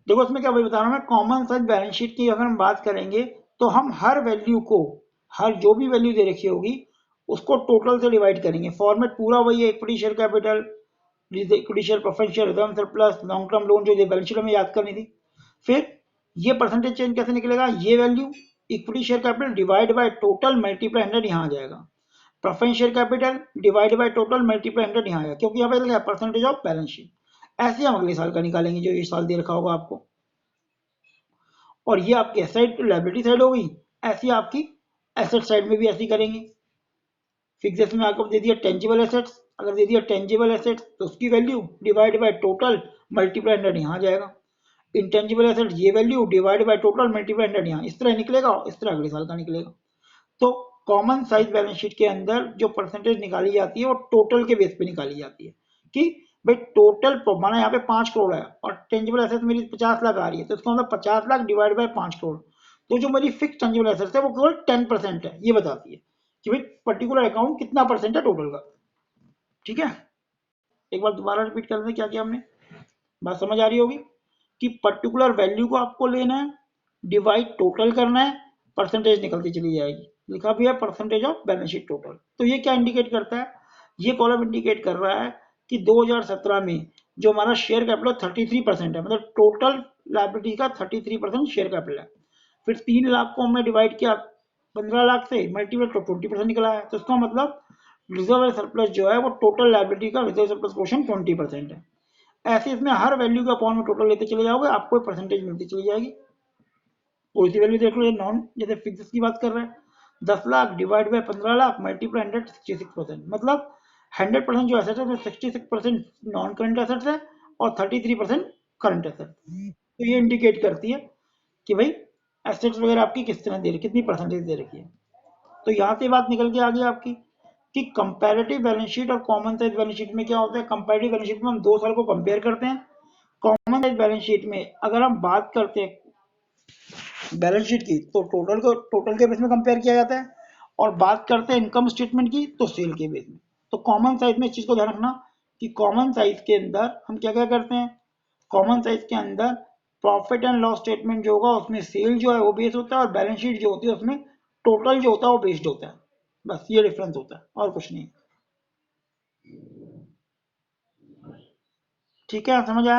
देखो इसमें क्या वही बता रहा हूँ मैं, कॉमन साइज बैलेंस शीट की अगर हम बात करेंगे तो हम हर वैल्यू को, हर जो भी वैल्यू दे रखी होगी उसको टोटल से डिवाइड करेंगे। फॉर्मेट पूरा वही है, equity share capital, equity share preference share, reserve surplus, long term loan, जो बैलेंस शीट हमें याद करनी थी। फिर ये परसेंटेज चेंज कैसे निकलेगा, ये value equity share capital divide by total multiply 100 यहाँ आ जाएगा, preference share capital divide by total multiply 100 यहाँ आएगा, क्योंकि यहाँ पे क्या परसेंटेज ऑफ बैलेंस शीट। ऐसे हम अगले साल का निकालेंगे जो ये साल दे रखा होगा आपको। और ये आपकी एसेट लायबिलिटी साइड हो गई, ऐसी आपकी एसेट साइड में भी ऐसी करेंगे। फिक्स में आपको दे दिया टेंजिबल एसेट्स, अगर दे दिया टेंजिबल एसेट्स तो उसकी value divide by total multiply 100 यहाँ आ जाएगा। इंटेंजिबल एसेट ये value divide by total multiply 100 यहाँ, इस तरह निकलेगा, इस तरह अगले साल का निकलेगा। तो कॉमन साइज बैलेंस शीट के अंदर जो परसेंटेज निकाली जाती है वो टोटल के बेस पे निकाली जाती है कि भाई टोटल माना यहाँ पे 5 करोड़ है और टेंजिबल एसेट मेरी 50 लाख आ रही है, तो इसका मतलब 50 लाख डिवाइड बाय 5 करोड़, तो जो मेरी फिक्स टेंजिबल एसेट है वो केवल 10% है, ये बताती है कि भाई पर्टिकुलर अकाउंट कितना परसेंट है टोटल का। ठीक है, एक बार दोबारा रिपीट कर दें क्या किया हमने, बात समझ आ रही होगी कि पर्टिकुलर वैल्यू को आपको लेना है, डिवाइड टोटल करना है, परसेंटेज निकलती चली जाएगी, लिखा भी है percentage of balance sheet total. तो ये क्या इंडिकेट करता है, ये कॉलम इंडिकेट कर रहा है कि 2017 में जो हमारा शेयर कैपिटल 33% है, मतलब टोटल लायबिलिटी का 33% शेयर कैपिटल है। फिर 3 लाख को हमने डिवाइड किया 15 लाख से, मल्टीपल तो 20% निकला है, तो इसका मतलब रिजर्व सरप्लस जो है वो टोटल लायबिलिटी का रिजर्व सरप्लस पोर्शन 20% है। ऐसे इसमें हर वैल्यू का अपॉन में टोटल लेते चले जाओगे, आपको परसेंटेज मिलती चली जाएगी। कोई सी वैल्यू देख लो, ये नॉन जैसे फिक्स की बात कर रहे हैं, 10 lakh divide by 15 lakh multiply 100 66%, मतलब 100% जो एसेट है वो 66% नॉन करंट एसेट्स है और 33% करंट एसेट। तो ये इंडिकेट करती है कि भाई एसेट्स वगैरह आपकी किस तरह दे रही, कितनी परसेंटेज दे रखी है। तो यहाँ से बात निकल के आ गई आपकी कि कंपैरेटिव बैलेंस शीट और कॉमन साइज बैलेंस शीट में क्या होता है। कंपैरेटिव बैलेंस शीट में हम 2 साल को कंपेयर करते हैं, कॉमन साइज बैलेंस शीट में अगर हम बात करते हैं बैलेंस शीट की तो टोटल के बेस में कंपेयर किया जाता है, और बात करते हैं इनकम स्टेटमेंट की तो सेल के बेस में। तो कॉमन साइज में इस चीज को ध्यान रखना कि कॉमन साइज के अंदर हम क्या क्या करते हैं, कॉमन साइज के अंदर प्रॉफिट एंड लॉस स्टेटमेंट जो होगा उसमें सेल जो है वो बेस होता है, और बैलेंस शीट जो होती है उसमें टोटल जो होता है वो बेस्ड होता है। बस ये डिफरेंस होता है और कुछ नहीं। ठीक है, समझ आया।